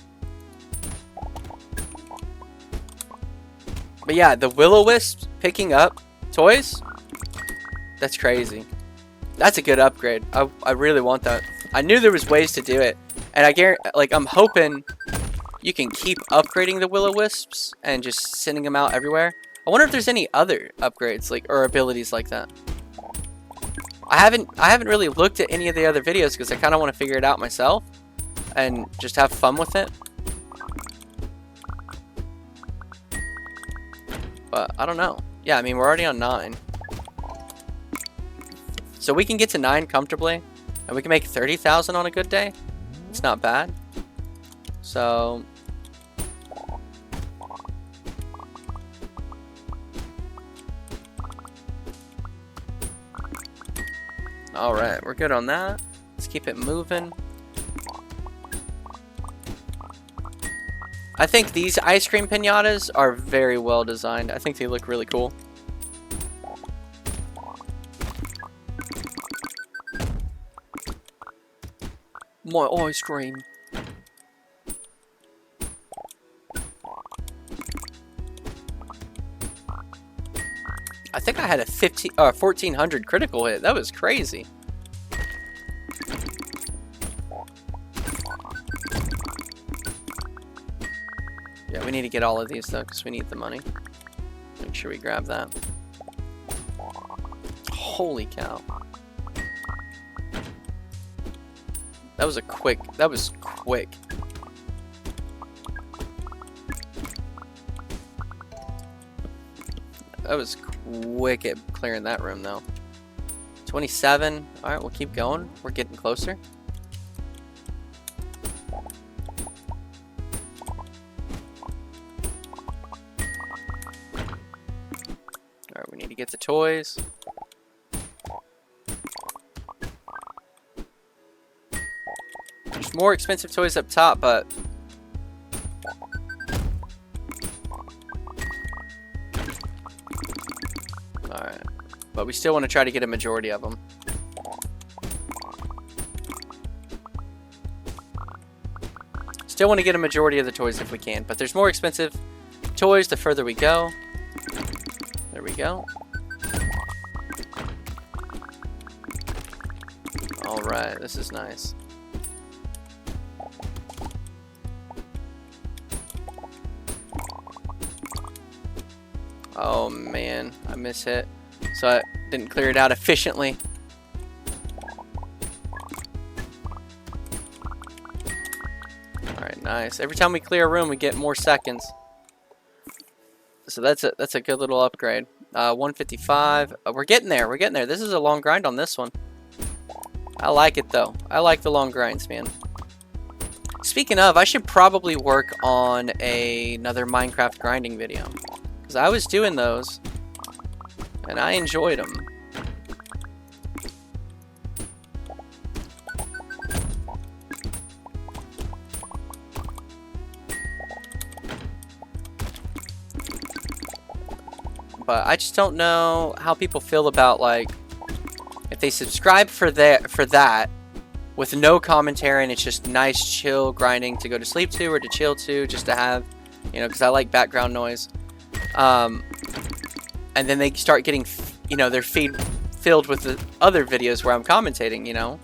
But yeah, the Will-O-Wisp picking up toys, that's crazy. That's a good upgrade. I really want that. I knew there was ways to do it. And I guarantee, like, I'm hoping you can keep upgrading the Will-O-Wisps and just sending them out everywhere. I wonder if there's any other upgrades like or abilities like that. I haven't really looked at any of the other videos because I kind of want to figure it out myself and just have fun with it. But I don't know. Yeah, I mean, we're already on 9. So we can get to 9 comfortably. And we can make 30,000 on a good day. It's not bad. So... Alright, we're good on that. Let's keep it moving. I think these ice cream pinatas are very well designed. I think they look really cool. My ice cream. I think I had a 1400 critical hit. That was crazy. Yeah, we need to get all of these though, because we need the money. Make sure we grab that. Holy cow. That was quick. That was quick. That was quick at clearing that room though. 27. Alright, we'll keep going. We're getting closer. Alright, we need to get the toys. There's more expensive toys up top, but alright. But we still want to try to get a majority of them. Still want to get a majority of the toys if we can, but there's more expensive toys the further we go. There we go. Alright, this is nice. Oh man, I mishit. So I didn't clear it out efficiently. Alright, nice. Every time we clear a room, we get more seconds. So that's a good little upgrade. 155. We're getting there. We're getting there. This is a long grind on this one. I like it though. I like the long grinds, man. Speaking of, I should probably work on another Minecraft grinding video. Because I was doing those, and I enjoyed them. But I just don't know how people feel about, like, if they subscribe for that with no commentary and it's just nice chill grinding to go to sleep to or to chill to, just to have, you know, because I like background noise. And then they start getting, you know, their feed filled with the other videos where I'm commentating, you know.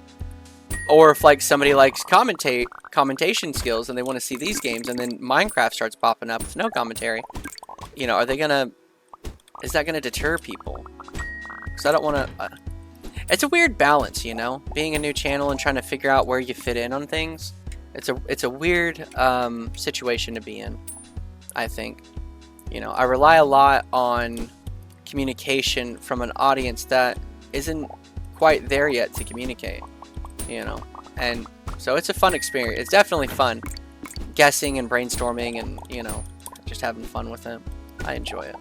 Or if, like, somebody likes commentation skills and they want to see these games, and then Minecraft starts popping up with no commentary, you know, are they gonna, is that gonna deter people? Because I don't want to, it's a weird balance, you know, being a new channel and trying to figure out where you fit in on things. It's a weird situation to be in, I think. You know, I rely a lot on communication from an audience that isn't quite there yet to communicate, you know. And so it's a fun experience. It's definitely fun guessing and brainstorming and, you know, just having fun with it. I enjoy it.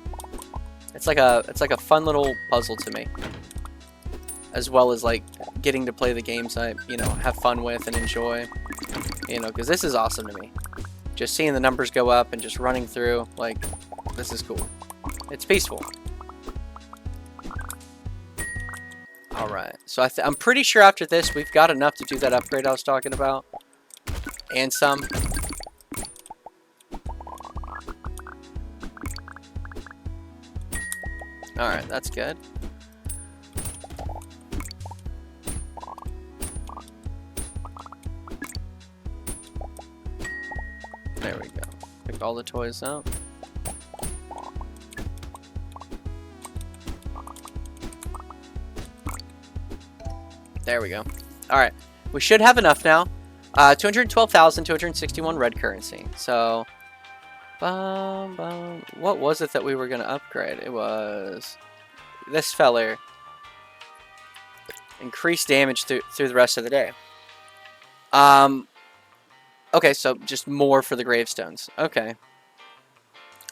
It's like a fun little puzzle to me, as well as like getting to play the games I, you know, have fun with and enjoy, you know, because this is awesome to me. Just seeing the numbers go up and just running through, like, this is cool. It's peaceful. Alright, so I'm pretty sure after this we've got enough to do that upgrade I was talking about. And some. Alright, that's good. There we go. Pick all the toys up. There we go. Alright. We should have enough now. 212,261 red currency. So, what was it that we were going to upgrade? It was this feller. Increased damage through the rest of the day. Okay, so just more for the gravestones. Okay.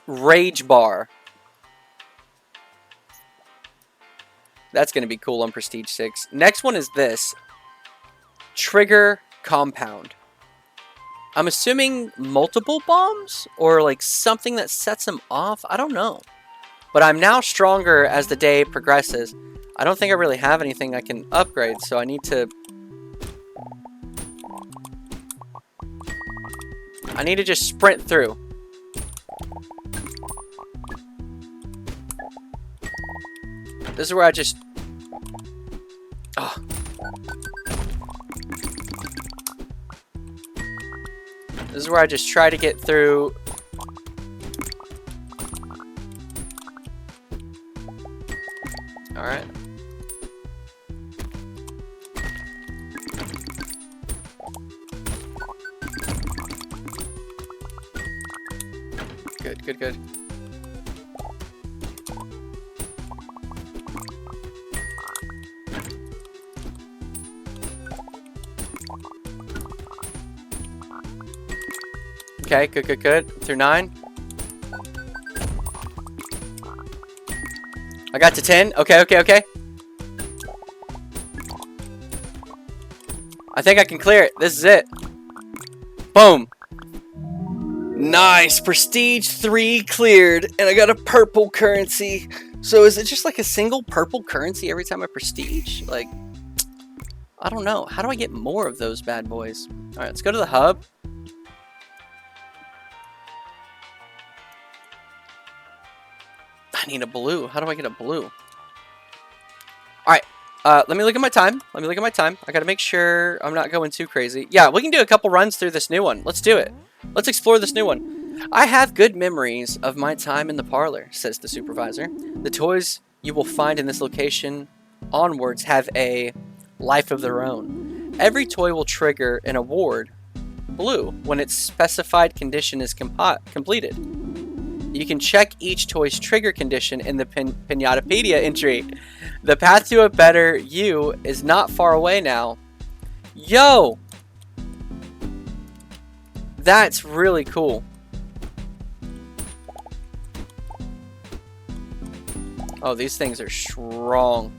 Rage bar. That's going to be cool on Prestige 6. Next one is this. Trigger compound. I'm assuming multiple bombs or like something that sets them off. I don't know. But I'm now stronger as the day progresses. I don't think I really have anything I can upgrade, so I need to just sprint through. This is where I just... Oh. This is where I just try to get through. Alright. Good, good, good. Okay, good, good, good. Through 9. I got to 10. Okay, okay, okay. I think I can clear it. This is it. Boom. Nice. Prestige 3 cleared. And I got a purple currency. So is it just like a single purple currency every time I prestige? Like, I don't know. How do I get more of those bad boys? Alright, let's go to the hub. I need a blue. How do I get a blue? Alright. Let me look at my time. I gotta make sure I'm not going too crazy. Yeah, we can do a couple runs through this new one. Let's do it. Let's explore this new one. I have good memories of my time in the parlor, says the supervisor. The toys you will find in this location onwards have a life of their own. Every toy will trigger an award, blue, when its specified condition is completed. You can check each toy's trigger condition in the Pinatapedia entry. The path to a better you is not far away now. Yo! That's really cool. Oh, these things are strong.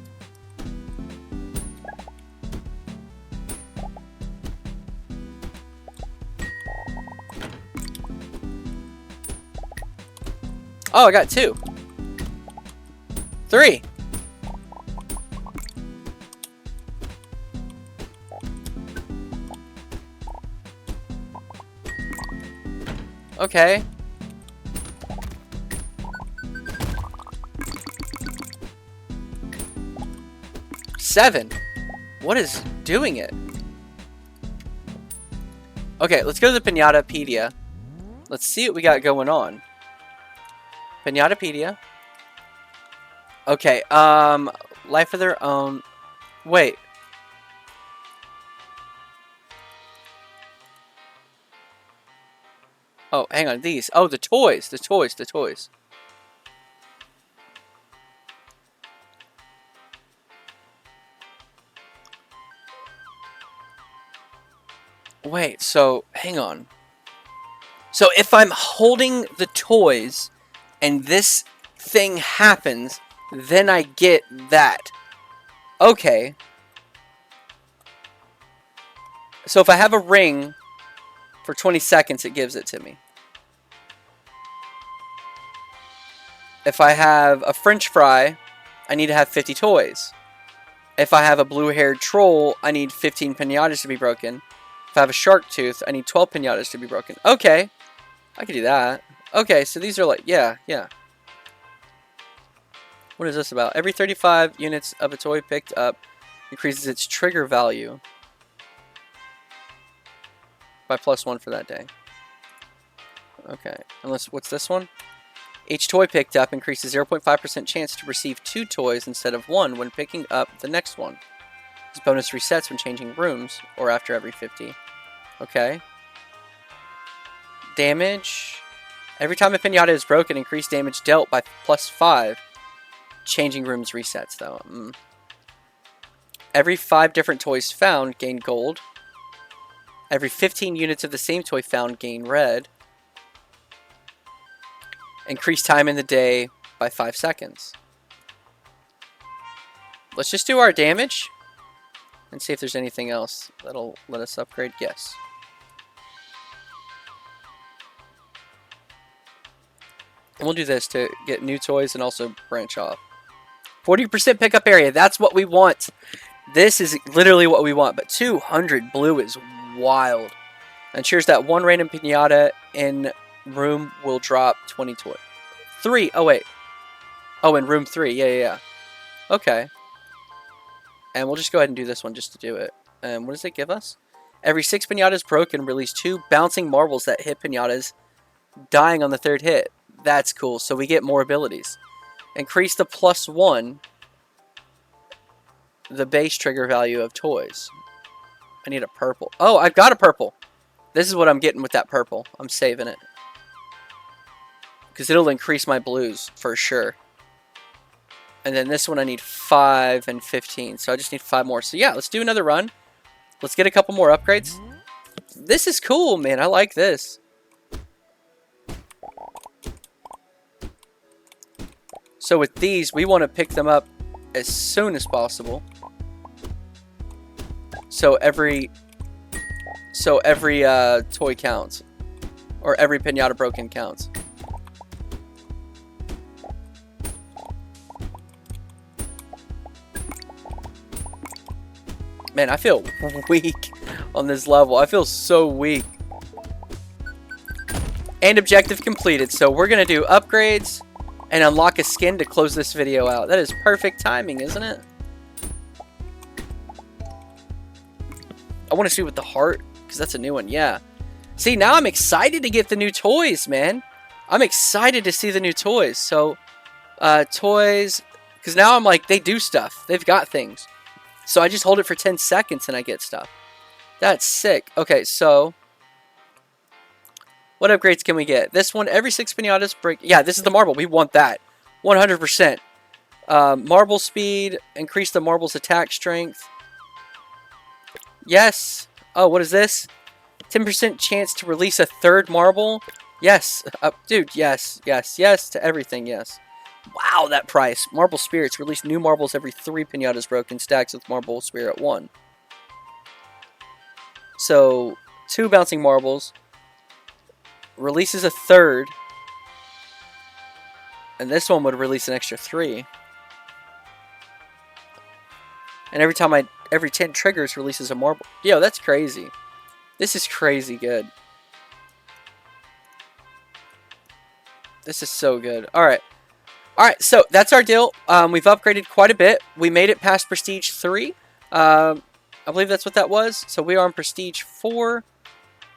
Oh, I got 2. 3. Okay. 7. What is doing it? Okay, let's go to the Pinatapedia. Let's see what we got going on. Pinatapedia. Okay, life of their own. Wait. Oh, hang on, these. Oh, the toys. Wait, so, hang on. So, if I'm holding the toys and this thing happens, then I get that. Okay. So, if I have a ring for 20 seconds, it gives it to me. If I have a French fry, I need to have 50 toys. If I have a blue-haired troll, I need 15 pinatas to be broken. If I have a shark tooth, I need 12 pinatas to be broken. Okay. I can do that. Okay, so these are like, yeah. What is this about? Every 35 units of a toy picked up increases its trigger value by +1 for that day. Okay. Unless, what's this one? Each toy picked up increases 0.5% chance to receive 2 toys instead of 1 when picking up the next one. This bonus resets when changing rooms or after every 50. Okay. Damage. Every time a pinata is broken, increased damage dealt by +5. Changing rooms resets, though. Every 5 different toys found, gain gold. Every 15 units of the same toy found, gain red. Increase time in the day by 5 seconds. Let's just do our damage and see if there's anything else that'll let us upgrade. Yes. we'll do this to get new toys and also branch off. 40% pickup area. That's what we want. This is literally what we want. But 200 blue is wild. Ensures that one random pinata in room will drop 20 toy. 3. Oh, wait. Oh, in room 3. Yeah. Okay. And we'll just go ahead and do this one just to do it. And what does it give us? Every 6 pinatas broken, release 2 bouncing marbles that hit pinatas, dying on the 3rd hit. That's cool. So we get more abilities. Increase the +1, the base trigger value of toys. I need a purple. Oh, I've got a purple. This is what I'm getting with that purple. I'm saving it. Because it'll increase my blues for sure. And then this one I need 5 and 15. So I just need 5 more. So yeah, let's do another run. Let's get a couple more upgrades. This is cool, man. I like this. So with these, we want to pick them up as soon as possible. So every toy counts. Or every pinata broken counts. Man, I feel weak on this level. I feel so weak. And objective completed. So we're going to do upgrades and unlock a skin to close this video out. That is perfect timing, isn't it? I want to see with the heart, because that's a new one. Yeah. See, now I'm excited to get the new toys, man. I'm excited to see the new toys. So, toys, because now I'm like, they do stuff. They've got things. So I just hold it for 10 seconds and I get stuff. That's sick. Okay, so what upgrades can we get? This one, every 6 pinatas break. Yeah, this is the marble. We want that. 100%. Marble speed. Increase the marble's attack strength. Yes. Oh, what is this? 10% chance to release a 3rd marble. Yes. Dude, yes. Yes. Yes to everything. Yes. Wow, that price. Marble Spirits. Release new marbles every 3 pinatas broken. Stacks with Marble Spirit 1. So, 2 bouncing marbles. Releases a 3rd. And this one would release an extra 3. And every 10 triggers releases a marble. Yo, that's crazy. This is crazy good. This is so good. Alright. Alright, so that's our deal. We've upgraded quite a bit. We made it past Prestige 3. I believe that's what that was. So we are on Prestige 4.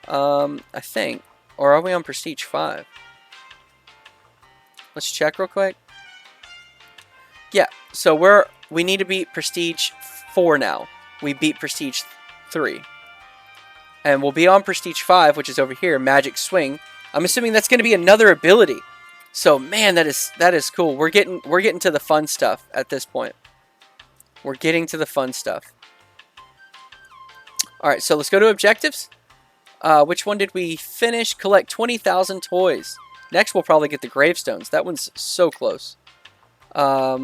I think. Or are we on Prestige 5? Let's check real quick. Yeah, so we need to beat Prestige 4 now. We beat Prestige 3. And we'll be on Prestige 5, which is over here, Magic Swing. I'm assuming that's going to be another ability. So man, that is cool. We're getting to the fun stuff at this point. We're getting to the fun stuff. All right, so let's go to objectives. Which one did we finish? Collect 20,000 toys. Next, we'll probably get the gravestones. That one's so close. That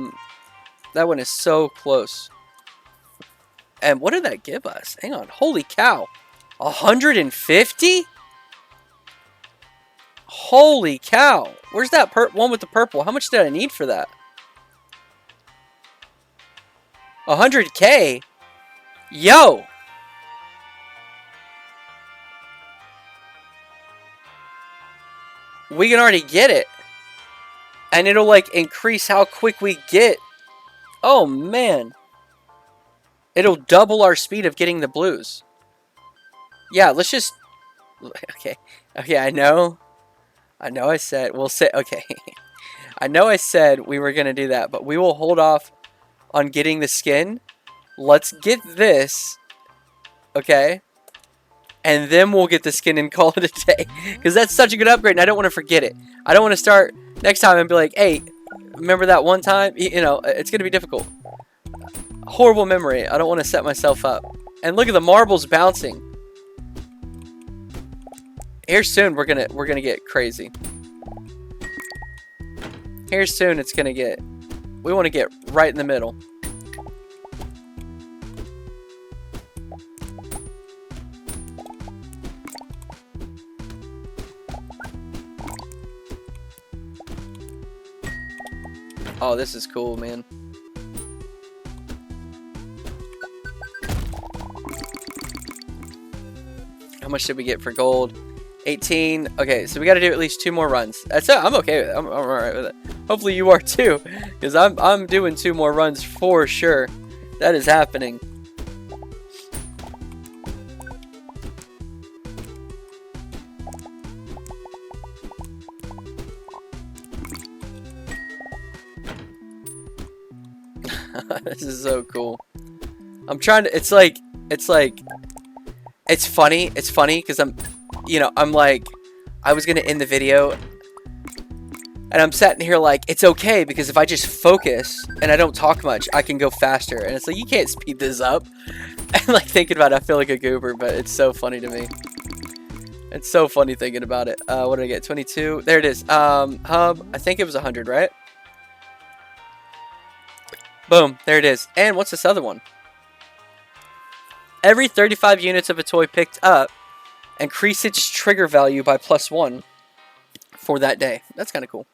one is so close. And what did that give us? Hang on. Holy cow. 150? Holy cow. Where's that one with the purple? How much did I need for that? 100K? Yo! We can already get it. And it'll like increase how quick we get. Oh man. It'll double our speed of getting the blues. Yeah, let's just... Okay. Okay, I know I said... We'll say... Okay. I know I said we were going to do that, but we will hold off on getting the skin. Let's get this. Okay. And then we'll get the skin and call it a day. Because that's such a good upgrade, and I don't want to forget it. I don't want to start next time and be like, hey, remember that one time? You know, it's going to be difficult. Horrible memory. I don't want to set myself up. And look at the marbles bouncing. Here soon we're gonna get crazy. Here soon it's gonna get... We want to get right in the middle. Oh, this is cool, man. How much did we get for gold? 18. Okay, so we got to do at least 2 more runs. That's it. I'm okay with it. I'm all right with it. Hopefully you are too, because I'm doing 2 more runs for sure. That is happening. This is so cool. I'm trying to. It's funny. It's funny because I'm like, I was gonna end the video, and I'm sitting here like, it's okay because if I just focus and I don't talk much, I can go faster. And it's like, you can't speed this up. And like thinking about it, I feel like a goober, but it's so funny to me. It's so funny thinking about it. What did I get? 22. There it is. Hub. I think it was 100, right? Boom. There it is. And what's this other one? Every 35 units of a toy picked up, increase its trigger value by +1 for that day. That's kind of cool.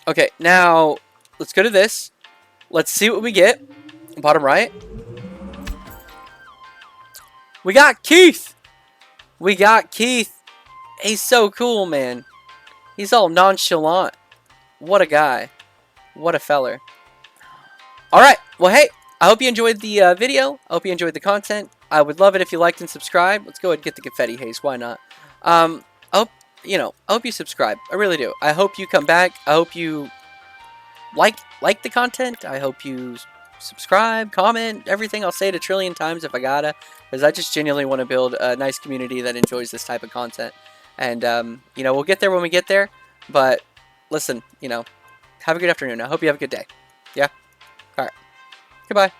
Okay, now let's go to this. Let's see what we get. Bottom right. We got Keith. We got Keith. He's so cool, man. He's all nonchalant. What a guy. What a feller. Alright, well, hey, I hope you enjoyed the video. I hope you enjoyed the content. I would love it if you liked and subscribed. Let's go ahead and get the confetti haze. Why not? I hope you subscribe. I really do. I hope you come back. I hope you like the content. I hope you subscribe, comment, everything. I'll say it a trillion times if I gotta, because I just genuinely want to build a nice community that enjoys this type of content. And, we'll get there when we get there. But, listen, have a good afternoon. I hope you have a good day. Yeah? Alright. Goodbye.